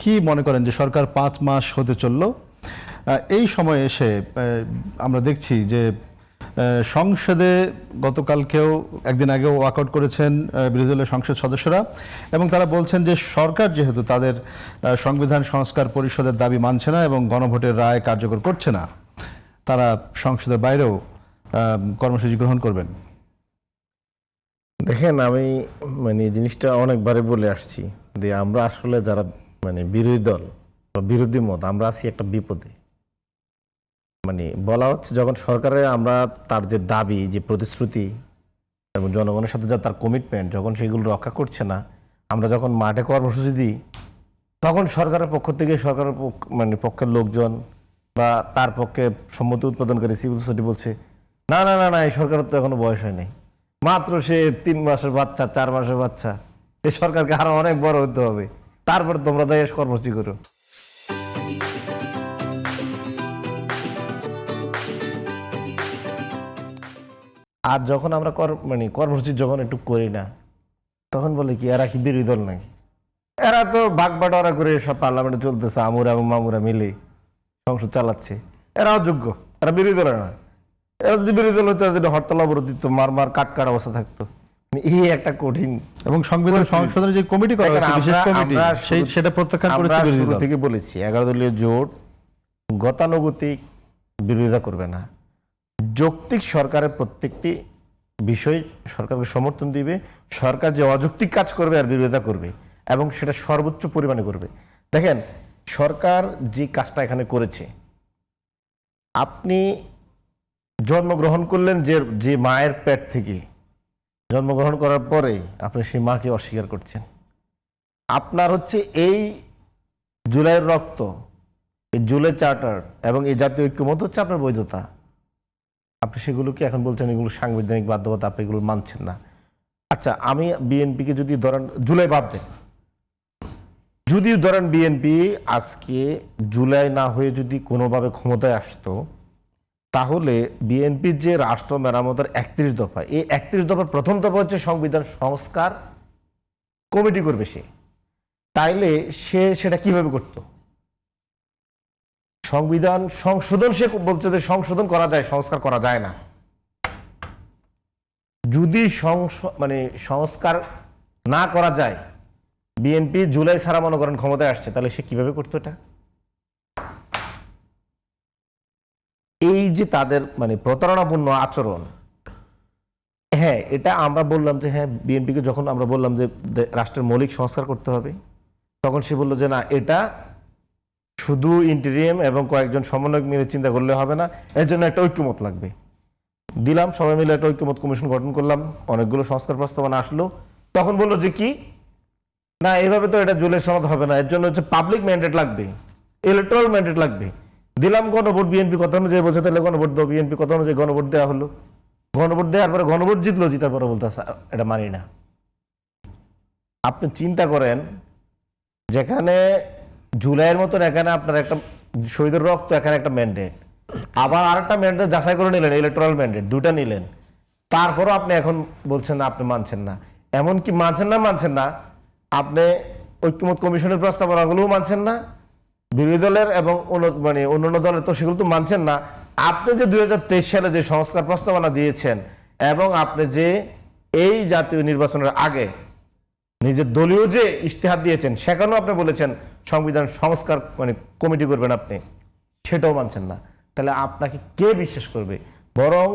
কি মনে করেন যে সরকার 5 মাস হতে চলল, এই সময়ে এসে আমরা দেখছি যে সংসদে গতকালকেও একদিন আগেও ওয়াকআউট করেছেন বিরোধী দলের সংসদ সদস্যরা, এবং তারা বলছেন যে সরকার যেহেতু তাদের সংবিধান সংস্কার পরিষদের দাবি মানছে না এবং গণভোটের রায় কার্যকর করছে না, তারা সংসদের বাইরেও কর্মসূচি গ্রহণ করবেন। দেখেন, আমি জিনিসটা অনেকবারে বলে আসছি যে আমরা আসলে যারা বিরোধী দল বা বিরোধী মত, আমরা আছি একটা বিপদে। বলা হচ্ছে যখন সরকারের আমরা তার যে দাবি, যে প্রতিশ্রুতি এবং জনগণের সাথে যা তার কমিটমেন্ট, যখন সেগুলো রক্ষা করছে না, আমরা যখন মাঠে কর্মসূচি দিই, তখন সরকারের পক্ষ থেকে সরকারের পক্ষের লোকজন বা তার পক্ষে সম্মতি উৎপাদনকারী সিভিল সোসাইটি বলছে না না না না, এই সরকারের তো এখনো বয়স হয়নি, মাত্র সে 3 মাসের বাচ্চা, 4 মাসের বাচ্চা, এই সরকারকে আরো অনেক বড় হতে হবে, তারপর তোমরা দেশ কর্মসূচি করো। আর যখন আমরা কর্মসূচি যখন একটু করি না, তখন বলে কি এরা কি বিরোধী দল নাকি, এরা তো ভাগ বাটোয়ারা করে সব পার্লামেন্টে চলতেছে, আমুরা এবং মামুরা মিলে সংসদ চালাচ্ছে, এরাও যোগ্য, এরা বিরোধী দল না। এরা যদি বিরোধী দল হতো, যদি হরতাল অবরোধ দিত, মার কাট অবস্থা থাকতো। এই একটা কঠিন, এবং সংবিধান সংশোধনের যে কমিটি করা হয়েছে, বিশেষ কমিটি, সেটা প্রত্যাখ্যান করেছে বিরোধী দল। থেকে বলেছি 11 দলীয় জোট গতানুগতিক বিরোধিতা করবে না, যৌক্তিক সরকারের প্রত্যেকটি বিষয় সরকারকে সমর্থন দিবে, সরকার যে অযৌক্তিক কাজ করবে আর বিরোধিতা করবে, এবং সেটা সর্বোচ্চ পরিমাণে করবে। দেখেন, সরকার যে কাজটা এখানে করেছে, আপনি জন্মগ্রহণ করলেন যে মায়ের পেট থেকে, জন্মগ্রহণ করার পরে আপনি সেই মাকে অস্বীকার করছেন। আপনার হচ্ছে এই জুলাইয়ের রক্ত, এই জুলাই চার্টার এবং এই জাতীয় ঐক্যমত হচ্ছে আপনার বৈধতা। আপনি সেগুলোকে এখন বলছেন এগুলো সাংবিধানিক বাধ্যবাধকতা, আপনি এগুলো মানছেন না। আচ্ছা, আমি বিএনপিকে যদি ধরেন জুলাই বাদ দেন, যদি ধরেন বিএনপি আজকে জুলাই না হয়ে যদি কোনোভাবে ক্ষমতায় আসতো, তাহলে বিএনপির যে রাষ্ট্র মেরামতের 31 দফা, এই 31 দফার প্রথম দফা হচ্ছে সংবিধান সংস্কার কমিটি করবে সে। তাইলে সে সেটা কিভাবে করত? সংবিধান সংশোধন, সে বলছে যে সংশোধন করা যায়, সংস্কার করা যায় না। যদি সংস্কার না করা যায়, বিএনপি জুলাই ছাড়া মনে করেন ক্ষমতায় আসছে, তাহলে সে কিভাবে করতো এটা? এই যে তাদের প্রতারণাপূর্ণ আচরণ, হ্যাঁ, এটা আমরা বললাম যে হ্যাঁ, বিএনপিকে যখন আমরা বললাম যে রাষ্ট্রের মৌলিক সংস্কার করতে হবে, তখন সে বললো যে না, এটা শুধু ইন্টেরিয়াম এবং কয়েকজন সমন্বয়ক মিলে চিন্তা করলে হবে না, এর জন্য একটা ঐক্যমত লাগবে। দিলাম, সবাই মিলে একটা ঐক্যমত কমিশন গঠন করলাম, অনেকগুলো সংস্কার প্রস্তাবনা আসলো। তখন বললো যে কি না, এইভাবে তো এটা জুলাই সনদ হবে না, এর জন্য হচ্ছে পাবলিক ম্যান্ডেট লাগবে, ইলেকট্রাল ম্যান্ডেট লাগবে। দিলাম গণভোট, বিএনপি কথা অনুযায়ী বলছে তাহলে গণভোট দাও, বিএনপি কথা অনুযায়ী গণভোট দেওয়া হলো। গণভোট দেওয়ার পরে গণভোট জিতলো, জিতার পরে বলতে এটা মানি না। আপনি চিন্তা করেন, যেখানে জুলাইয়ের মতন এখানে আপনার একটা শহীদের রক্ত, এখানে একটা ম্যান্ডেট, আবার আরেকটা ম্যান্ডেট যাচাই করে নিলেন, ইলেকট্রাল ম্যান্ডেট দুটা নিলেন, তারপরও আপনি এখন বলছেন না, আপনি মানছেন না। এমনকি মানছেন না, আপনি ঐক্যমত কমিশনের প্রস্তাবনাগুলোও মানছেন না, বিরোধী দলের এবং অন্যান্য দলের তো সেগুলো তো মানছেন না। আপনি যে 2023 সালে যে সংস্কার প্রস্তাবনা দিয়েছেন, এবং আপনি যে এই জাতীয় নির্বাচনের আগে নিজের দলীয় যে ইশতেহার দিয়েছেন, সেখানেও আপনি বলেছেন সংবিধান সংস্কার কমিটি করবেন, আপনি সেটাও মানছেন না। তাহলে আপনাকে কে বিশ্বাস করবে? বরং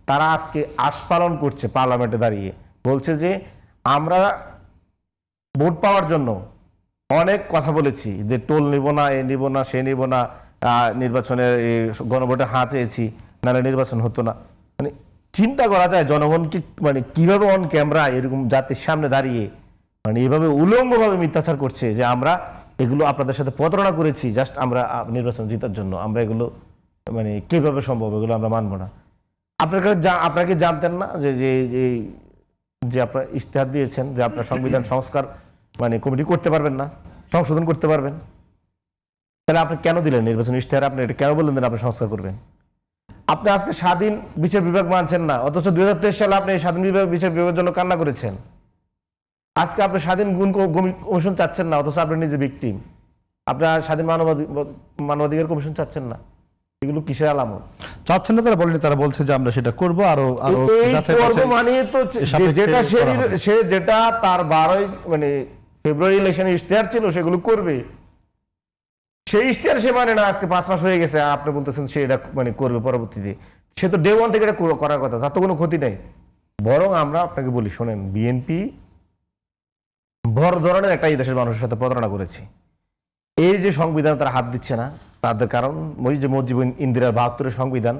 তারা আজকে আস্ফালন করছে, পার্লামেন্টে দাঁড়িয়ে বলছে যে আমরা ভোট পাওয়ার জন্য অনেক কথা বলেছি, যে টোল নিব না, এ নিব না, সে নিব না, নির্বাচনের গণভোটে হাঁ চেয়েছি, নাহলে নির্বাচন হতো না। চিন্তা করা যায় জনগণকে কিভাবে অন ক্যামেরা এরকম জাতির সামনে দাঁড়িয়ে এভাবে উলঙ্গভাবে মিথ্যাচার করছে যে আমরা এগুলো আপনাদের সাথে প্রতারণা করেছি জাস্ট আমরা নির্বাচন জেতার জন্য। আমরা এগুলো কিভাবে সম্ভব, এগুলো আমরা মানবো না। আপনারা কি জানতেন না যে আপনারা ইশতেহার দিয়েছেন যে আপনার সংবিধান সংস্কার কমিটি করতে পারবেন না, সংশোধন করতে পারবেন? তাহলে আপনি কেন দিলেন নির্বাচন ইশতেহার? আপনি এটা কেন বললেন আপনি সংস্কার করবেন? আপনি আজকে স্বাধীন বিচার বিভাগ মানছেন না, অথচ 2023 সালে আপনি এই স্বাধীন বিচার বিভাগের জন্য কান্না করেছেন। আজকে আপনি স্বাধীন কমিশন চাচ্ছেন না, অথচ আপনি নিজে ভিকটিম। আপনার স্বাধীন মানবাধিকার কমিশন চাচ্ছেন না, এগুলো কিসের আলামত? চাচ্ছেন না তারা বলেনি, তারা বলছে যে আমরা সেটা করব, আরো আরো এই যাচাই করব বাছাই মানে তো এ সাপেক্ষে যেটা করা হবে। সে যেটা তার 12 মানে ফেব্রুয়ারি ইলেকশনের ইশতেহার ছিল সেগুলো করবে, সেই ইশতেহার সে মানে না। আজকে 5 মাস হয়ে গেছে, আপনি বলতেছেন সে এটা মানে করবে পরবর্তীতে। সে তো ডে ওয়ান থেকে এটা করার কথা, তার তো কোনো ক্ষতি নেই। বরং আমরা আপনাকে বলি, শোনেন, বিএনপি বড় ধরনের একটা এই দেশের মানুষের সাথে প্রতারণা করেছে। এই যে সংবিধান তারা হাত দিচ্ছে না, তাদের কারণ ওই যে মুজিবুর ইন্দিরার 72-এর সংবিধান,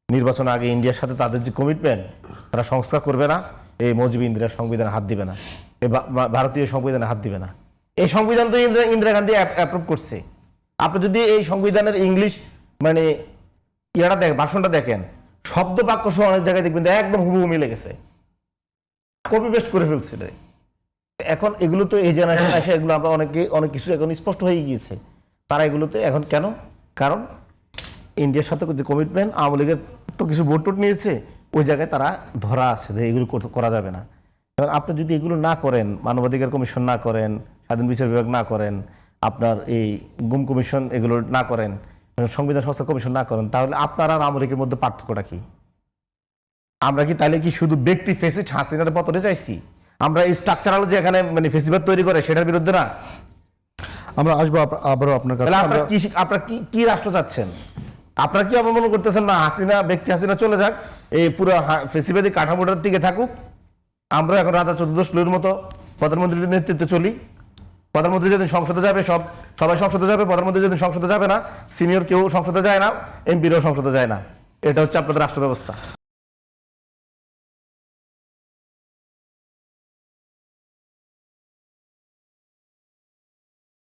নির্বাচন আগে ইন্ডিয়ার সাথে তাদের যে কমিটমেন্ট, তারা সংস্কার করবে না, এই মুজিবুর ইন্দিরার সংবিধানে হাত দিবে না, এই ভারতীয় সংবিধানে হাত দিবে না। এই সংবিধান তো ইন্দিরা গান্ধী অ্যাপ্রুভ করছে। আপনি যদি এই সংবিধানের ইংলিশ মানে ভাষণটা দেখেন, শব্দ বাক্য সহ অনেক জায়গায় দেখবেন একদম হুবহু মিলে গেছে, কপি পেস্ট করে ফেলছিল। এখন এগুলো তো এই জেনারেশন এসে এগুলো আমরা অনেক কিছু এখন স্পষ্ট হয়ে গিয়েছে। তারা এগুলোতে এখন কেন? কারণ ইন্ডিয়ার সাথে যে কমিটমেন্ট, আওয়ামী লীগের তো কিছু ভোট টোট নিয়েছে, ওই জায়গায় তারা ধরা আছে যে এগুলো করা যাবে না। এবার আপনি যদি এগুলো না করেন, মানবাধিকার কমিশন না করেন, স্বাধীন বিচার বিভাগ না করেন, আপনার এই গুম কমিশন এগুলো না করেন, সংবিধান সংস্কার কমিশন না করেন, তাহলে আপনার আর আওয়ামী লীগের মধ্যে পার্থক্যটা কি? আমরা কি তাহলে কি শুধু ব্যক্তি ফেসিস্ট হাসিনার পতনে চাইছি? আমরা এই স্ট্রাকচারাল যে এখানে মানে ফেসিবাদ তৈরি করে সেটার বিরুদ্ধে না। আমরা আসবো আবারও আপনার কাছে। তাহলে আপনারা কি রাষ্ট্র চাচ্ছেন? আপনারা কি আবার মনে করতেছেন না ব্যক্তি হাসিনা চলে যাক, এই পুরো ফেসিবাদী কাঠামোটার টিকে থাকুক, আমরা এখন রাজা চতুর্দশ লুর মতো প্রধানমন্ত্রীর নেতৃত্বে চলি? প্রধানমন্ত্রী যেদিন সংসদে যাবে সবাই সংসদে যাবে, প্রধানমন্ত্রী যেদিন সংসদে যাবে না, সিনিয়র কেউ সংসদে যায় না, এমপিরাও সংসদে যায় না। এটা হচ্ছে আপনাদের রাষ্ট্র ব্যবস্থা।